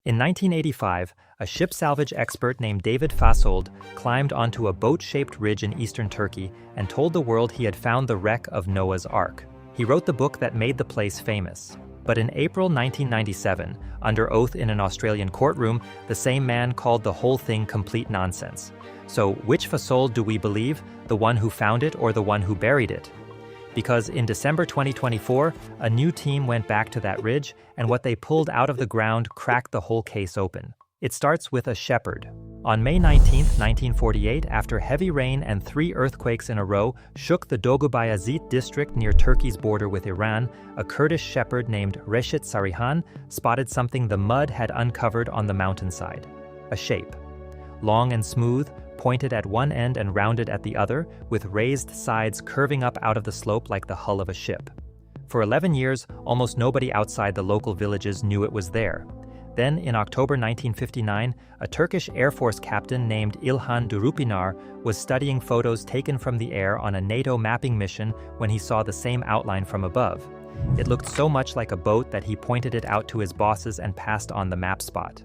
In 1985, a ship salvage expert named David Fasold climbed onto a boat-shaped ridge in eastern Turkey and told the world he had found the wreck of Noah's Ark. He wrote the book that made the place famous. But in April 1997, under oath in an Australian courtroom, the same man called the whole thing complete nonsense. So which Fasold do we believe, the one who found it or the one who buried it? Because in December 2024, a new team went back to that ridge, and what they pulled out of the ground cracked the whole case open. It starts with a shepherd. On May 19, 1948, after heavy rain and 3 earthquakes in a row shook the Doğubayazıt district near Turkey's border with Iran, a Kurdish shepherd named Reşit Sarihan spotted something the mud had uncovered on the mountainside. A shape. Long and smooth, pointed at one end and rounded at the other, with raised sides curving up out of the slope like the hull of a ship. For 11 years, almost nobody outside the local villages knew it was there. Then, in October 1959, a Turkish Air Force captain named İlhan Durupinar was studying photos taken from the air on a NATO mapping mission when he saw the same outline from above. It looked so much like a boat that he pointed it out to his bosses and passed on the map spot.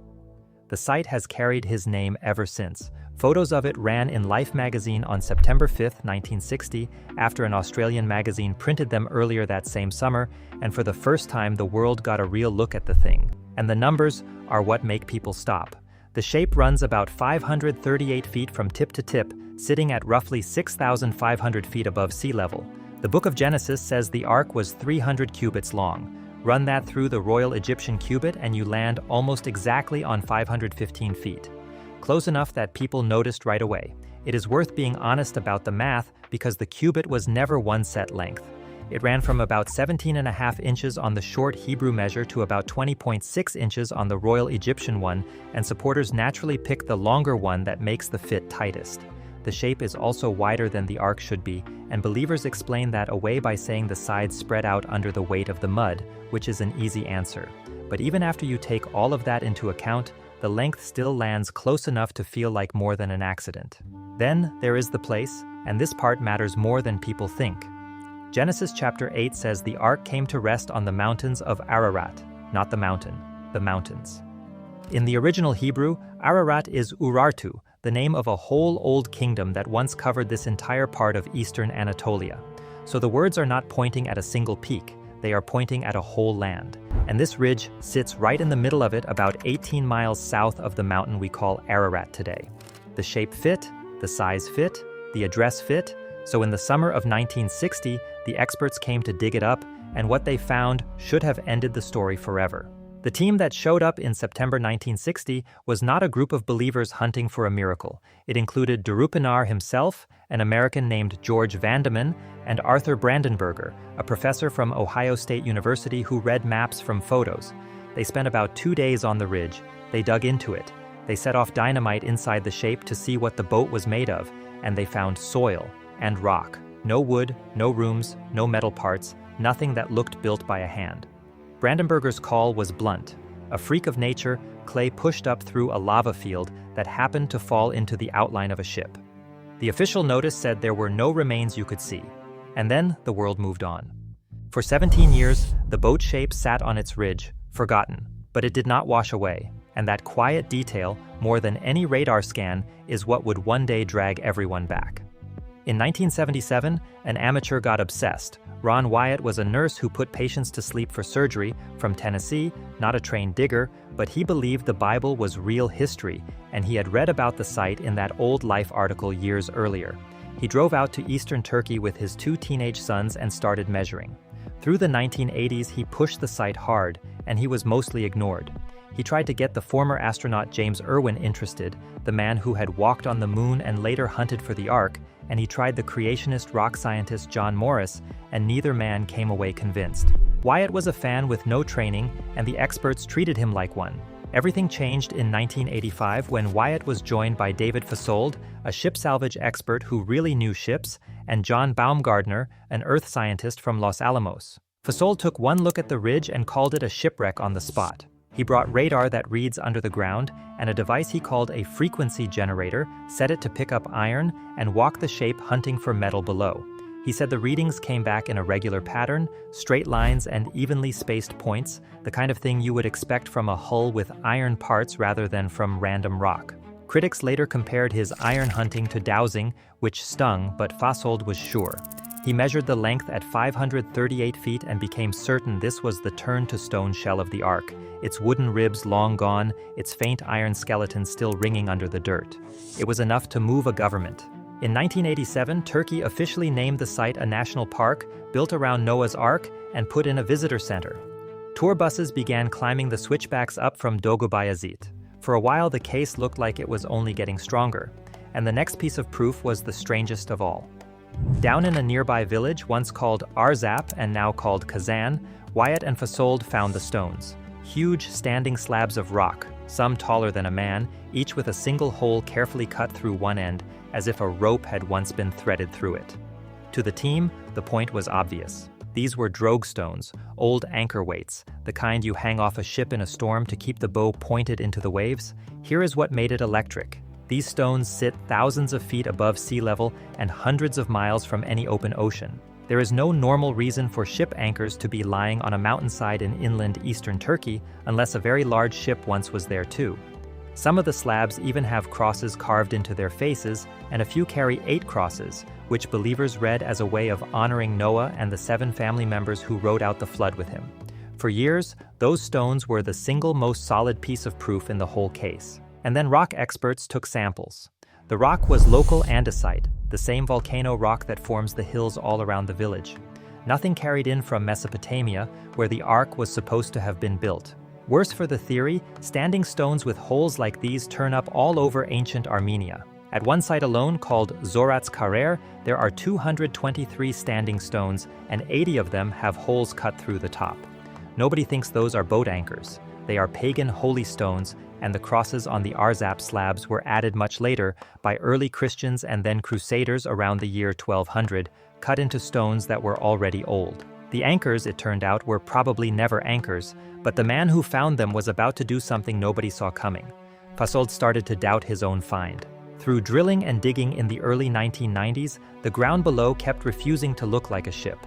The site has carried his name ever since. Photos of it ran in Life magazine on September 5, 1960, after an Australian magazine printed them earlier that same summer, and for the first time the world got a real look at the thing. And the numbers are what make people stop. The shape runs about 538 feet from tip to tip, sitting at roughly 6,500 feet above sea level. The Book of Genesis says the ark was 300 cubits long. Run that through the Royal Egyptian cubit and you land almost exactly on 515 feet. Close enough that people noticed right away. It is worth being honest about the math because the cubit was never one set length. It ran from about 17.5 inches on the short Hebrew measure to about 20.6 inches on the Royal Egyptian one, and supporters naturally pick the longer one that makes the fit tightest. The shape is also wider than the ark should be, and believers explain that away by saying the sides spread out under the weight of the mud, which is an easy answer. But even after you take all of that into account, the length still lands close enough to feel like more than an accident. Then there is the place, and this part matters more than people think. Genesis chapter 8 says the ark came to rest on the mountains of Ararat, not the mountain, the mountains. In the original Hebrew, Ararat is Urartu, the name of a whole old kingdom that once covered this entire part of eastern Anatolia. So the words are not pointing at a single peak, they are pointing at a whole land. And this ridge sits right in the middle of it, about 18 miles south of the mountain we call Ararat today. The shape fit, the size fit, the address fit, so in the summer of 1960, the experts came to dig it up, and what they found should have ended the story forever. The team that showed up in September 1960 was not a group of believers hunting for a miracle. It included Durupinar himself, an American named George Vandeman, and Arthur Brandenberger, a professor from Ohio State University who read maps from photos. They spent about 2 days on the ridge. They dug into it. They set off dynamite inside the shape to see what the boat was made of, and they found soil and rock. No wood, no rooms, no metal parts, nothing that looked built by a hand. Brandenberger's call was blunt. A freak of nature, clay pushed up through a lava field that happened to fall into the outline of a ship. The official notice said there were no remains you could see. And then the world moved on. For 17 years, the boat shape sat on its ridge, forgotten, but it did not wash away. And that quiet detail, more than any radar scan, is what would one day drag everyone back. In 1977, an amateur got obsessed. Ron Wyatt was a nurse who put patients to sleep for surgery, from Tennessee, not a trained digger, but he believed the Bible was real history, and he had read about the site in that old Life article years earlier. He drove out to eastern Turkey with his 2 teenage sons and started measuring. Through the 1980s, he pushed the site hard, and he was mostly ignored. He tried to get the former astronaut James Irwin interested, the man who had walked on the moon and later hunted for the Ark, and he tried the creationist rock scientist John Morris, and neither man came away convinced. Wyatt was a fan with no training, and the experts treated him like one. Everything changed in 1985 when Wyatt was joined by David Fasold, a ship salvage expert who really knew ships, and John Baumgardner, an earth scientist from Los Alamos. Fasold took one look at the ridge and called it a shipwreck on the spot. He brought radar that reads under the ground and a device he called a frequency generator, set it to pick up iron, and walk the shape hunting for metal below. He said the readings came back in a regular pattern, straight lines and evenly spaced points, the kind of thing you would expect from a hull with iron parts rather than from random rock. Critics later compared his iron hunting to dowsing, which stung, but Fasold was sure. He measured the length at 538 feet and became certain this was the turned-to-stone shell of the Ark, its wooden ribs long gone, its faint iron skeleton still ringing under the dirt. It was enough to move a government. In 1987, Turkey officially named the site a national park, built around Noah's Ark, and put in a visitor center. Tour buses began climbing the switchbacks up from Dolgobayazit. For a while, the case looked like it was only getting stronger, and the next piece of proof was the strangest of all. Down in a nearby village, once called Arzap and now called Kazan, Wyatt and Fasold found the stones. Huge standing slabs of rock, some taller than a man, each with a single hole carefully cut through one end, as if a rope had once been threaded through it. To the team, the point was obvious. These were drogue stones, old anchor weights, the kind you hang off a ship in a storm to keep the bow pointed into the waves. Here is what made it electric. These stones sit thousands of feet above sea level and hundreds of miles from any open ocean. There is no normal reason for ship anchors to be lying on a mountainside in inland eastern Turkey unless a very large ship once was there too. Some of the slabs even have crosses carved into their faces, and a few carry 8 crosses, which believers read as a way of honoring Noah and the 7 family members who rode out the flood with him. For years, those stones were the single most solid piece of proof in the whole case. And then rock experts took samples. The rock was local andesite, the same volcano rock that forms the hills all around the village. Nothing carried in from Mesopotamia, where the Ark was supposed to have been built. Worse for the theory, standing stones with holes like these turn up all over ancient Armenia. At one site alone, called Zorat's Karer, there are 223 standing stones, and 80 of them have holes cut through the top. Nobody thinks those are boat anchors. They are pagan holy stones, and the crosses on the Arzap slabs were added much later by early Christians and then Crusaders around the year 1200, cut into stones that were already old. The anchors, it turned out, were probably never anchors, but the man who found them was about to do something nobody saw coming. Fasold started to doubt his own find. Through drilling and digging in the early 1990s, the ground below kept refusing to look like a ship.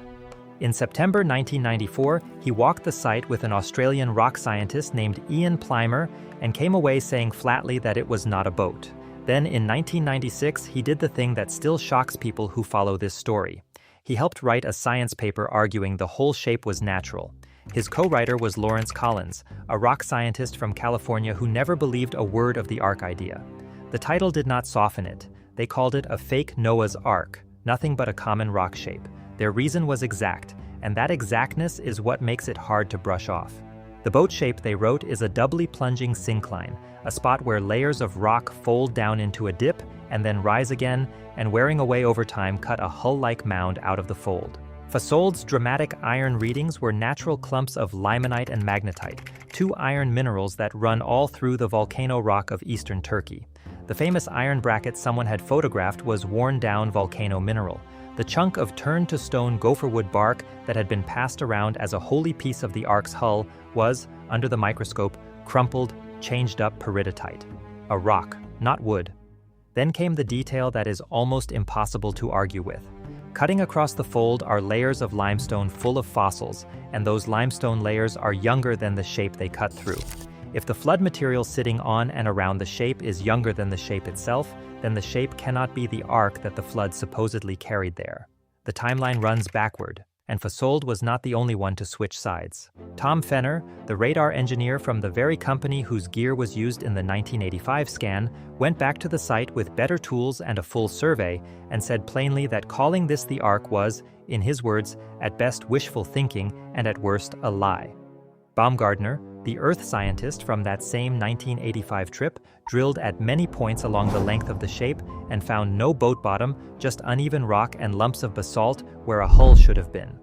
In September 1994, he walked the site with an Australian rock scientist named Ian Plimer and came away saying flatly that it was not a boat. Then in 1996, he did the thing that still shocks people who follow this story. He helped write a science paper arguing the whole shape was natural. His co-writer was Lawrence Collins, a rock scientist from California who never believed a word of the Ark idea. The title did not soften it. They called it a fake Noah's Ark, nothing but a common rock shape. Their reason was exact, and that exactness is what makes it hard to brush off. The boat shape, they wrote, is a doubly plunging syncline, a spot where layers of rock fold down into a dip and then rise again, and wearing away over time cut a hull-like mound out of the fold. Fasold's dramatic iron readings were natural clumps of limonite and magnetite, 2 iron minerals that run all through the volcano rock of eastern Turkey. The famous iron bracket someone had photographed was worn-down volcano mineral. The chunk of turned-to-stone gopherwood bark that had been passed around as a holy piece of the Ark's hull was, under the microscope, crumpled, changed-up peridotite. A rock, not wood. Then came the detail that is almost impossible to argue with. Cutting across the fold are layers of limestone full of fossils, and those limestone layers are younger than the shape they cut through. If the flood material sitting on and around the shape is younger than the shape itself, then the shape cannot be the Ark that the flood supposedly carried there. The timeline runs backward, and Fasold was not the only one to switch sides. Tom Fenner, the radar engineer from the very company whose gear was used in the 1985 scan, went back to the site with better tools and a full survey, and said plainly that calling this the Ark was, in his words, at best wishful thinking and at worst a lie. Baumgartner, the earth scientist from that same 1985 trip, drilled at many points along the length of the shape and found no boat bottom, just uneven rock and lumps of basalt where a hull should have been.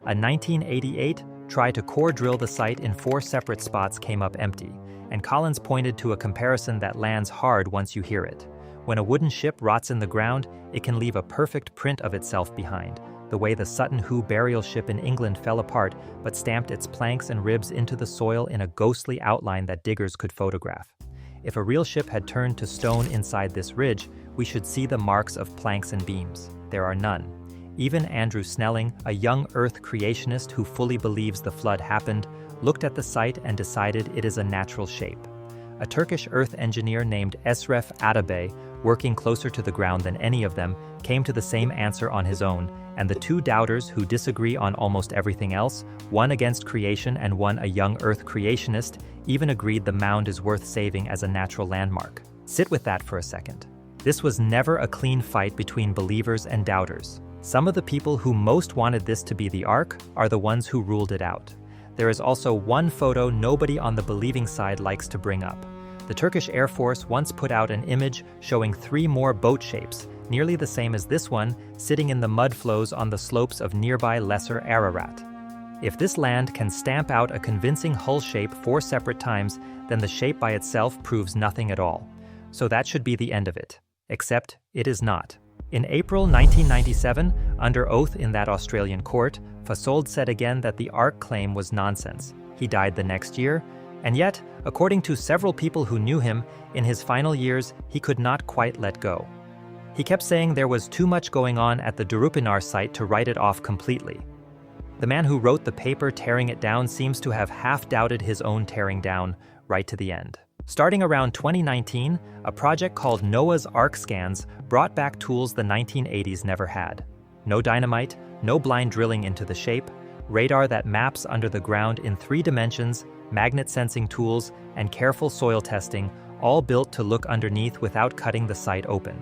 A 1988 try to core drill the site in 4 separate spots came up empty, and Collins pointed to a comparison that lands hard once you hear it. When a wooden ship rots in the ground, it can leave a perfect print of itself behind, the way the Sutton Hoo burial ship in England fell apart but stamped its planks and ribs into the soil in a ghostly outline that diggers could photograph. If a real ship had turned to stone inside this ridge, we should see the marks of planks and beams. There are none. Even Andrew Snelling, a young Earth creationist who fully believes the flood happened, looked at the site and decided it is a natural shape. A Turkish Earth engineer named Esref Atabey, working closer to the ground than any of them, came to the same answer on his own, and the two doubters who disagree on almost everything else, one against creation and one a young Earth creationist, even agreed the mound is worth saving as a natural landmark. Sit with that for a second. This was never a clean fight between believers and doubters. Some of the people who most wanted this to be the Ark are the ones who ruled it out. There is also one photo nobody on the believing side likes to bring up. The Turkish Air Force once put out an image showing 3 more boat shapes, nearly the same as this one, sitting in the mud flows on the slopes of nearby Lesser Ararat. If this land can stamp out a convincing hull shape 4 separate times, then the shape by itself proves nothing at all. So that should be the end of it. Except it is not. In April 1997, under oath in that Australian court, Fasold said again that the Ark claim was nonsense. He died the next year, and yet, according to several people who knew him, in his final years, he could not quite let go. He kept saying there was too much going on at the Durupinar site to write it off completely. The man who wrote the paper tearing it down seems to have half-doubted his own tearing down, right to the end. Starting around 2019, a project called Noah's Ark Scans brought back tools the 1980s never had. No dynamite, no blind drilling into the shape, radar that maps under the ground in 3 dimensions, magnet sensing tools, and careful soil testing, all built to look underneath without cutting the site open.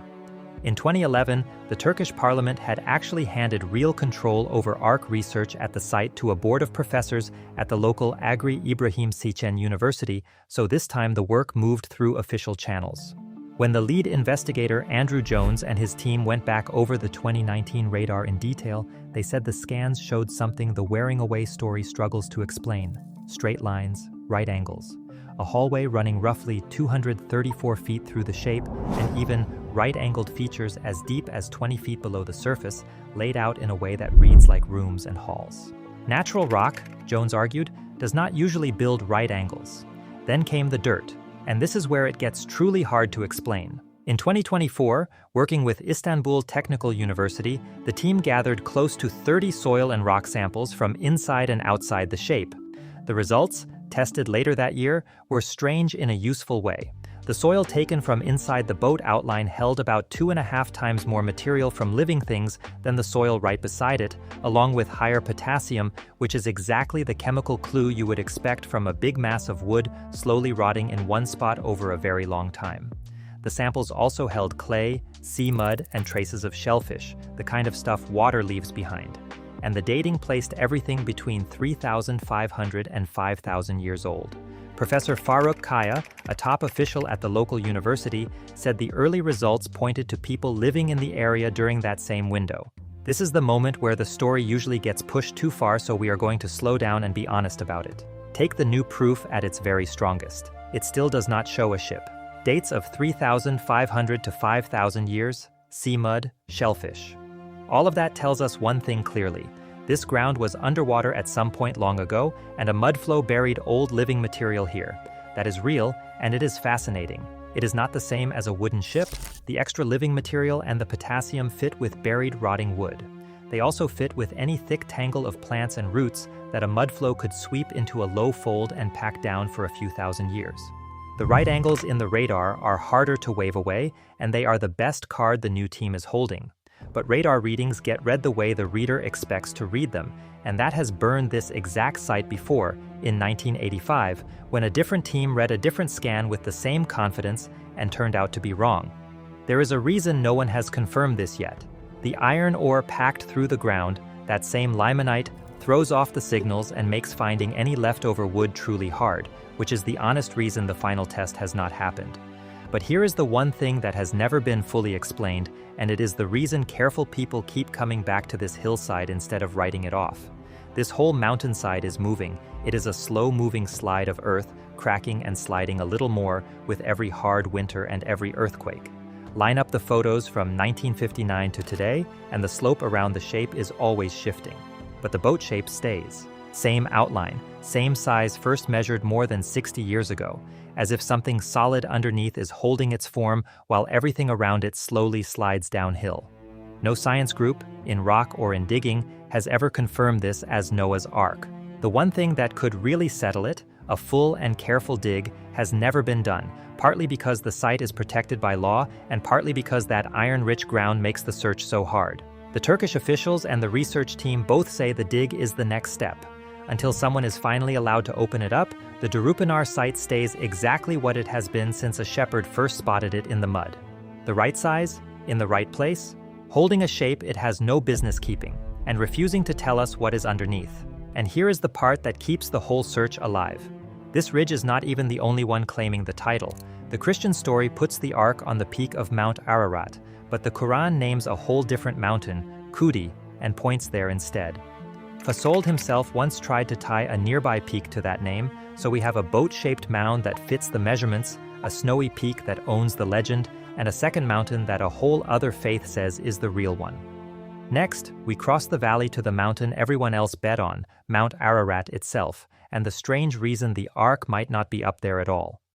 In 2011, the Turkish parliament had actually handed real control over Ark research at the site to a board of professors at the local Agri Ibrahim Seçen University, so this time the work moved through official channels. When the lead investigator Andrew Jones and his team went back over the 2019 radar in detail, they said the scans showed something the wearing away story struggles to explain: straight lines, right angles. A hallway running roughly 234 feet through the shape, and even right-angled features as deep as 20 feet below the surface, laid out in a way that reads like rooms and halls. Natural rock, Jones argued, does not usually build right angles. Then came the dirt, and this is where it gets truly hard to explain. In 2024, working with Istanbul Technical University, the team gathered close to 30 soil and rock samples from inside and outside the shape. The results, tested later that year, were strange in a useful way. The soil taken from inside the boat outline held about 2.5 times more material from living things than the soil right beside it, along with higher potassium, which is exactly the chemical clue you would expect from a big mass of wood slowly rotting in one spot over a very long time. The samples also held clay, sea mud, and traces of shellfish, the kind of stuff water leaves behind. And the dating placed everything between 3,500 and 5,000 years old. Professor Faruk Kaya, a top official at the local university, said the early results pointed to people living in the area during that same window. This is the moment where the story usually gets pushed too far, so we are going to slow down and be honest about it. Take the new proof at its very strongest. It still does not show a ship. Dates of 3,500 to 5,000 years, sea mud, shellfish. All of that tells us one thing clearly. This ground was underwater at some point long ago, and a mudflow buried old living material here. That is real, and it is fascinating. It is not the same as a wooden ship. The extra living material and the potassium fit with buried rotting wood. They also fit with any thick tangle of plants and roots that a mudflow could sweep into a low fold and pack down for a few thousand years. The right angles in the radar are harder to wave away, and they are the best card the new team is holding. But radar readings get read the way the reader expects to read them, and that has burned this exact site before, in 1985, when a different team read a different scan with the same confidence and turned out to be wrong. There is a reason no one has confirmed this yet. The iron ore packed through the ground, that same limonite, throws off the signals and makes finding any leftover wood truly hard, which is the honest reason the final test has not happened. But here is the one thing that has never been fully explained, and it is the reason careful people keep coming back to this hillside instead of writing it off. This whole mountainside is moving. It is a slow-moving slide of earth, cracking and sliding a little more with every hard winter and every earthquake. Line up the photos from 1959 to today, and the slope around the shape is always shifting. But the boat shape stays. Same outline, same size first measured more than 60 years ago, as if something solid underneath is holding its form while everything around it slowly slides downhill. No science group, in rock or in digging, has ever confirmed this as Noah's Ark. The one thing that could really settle it, a full and careful dig, has never been done, partly because the site is protected by law and partly because that iron-rich ground makes the search so hard. The Turkish officials and the research team both say the dig is the next step. Until someone is finally allowed to open it up, the Durupinar site stays exactly what it has been since a shepherd first spotted it in the mud. The right size, in the right place, holding a shape it has no business keeping, and refusing to tell us what is underneath. And here is the part that keeps the whole search alive. This ridge is not even the only one claiming the title. The Christian story puts the Ark on the peak of Mount Ararat, but the Quran names a whole different mountain, Kudi, and points there instead. Fasold himself once tried to tie a nearby peak to that name, so we have a boat-shaped mound that fits the measurements, a snowy peak that owns the legend, and a second mountain that a whole other faith says is the real one. Next, we cross the valley to the mountain everyone else bet on, Mount Ararat itself, and the strange reason the Ark might not be up there at all.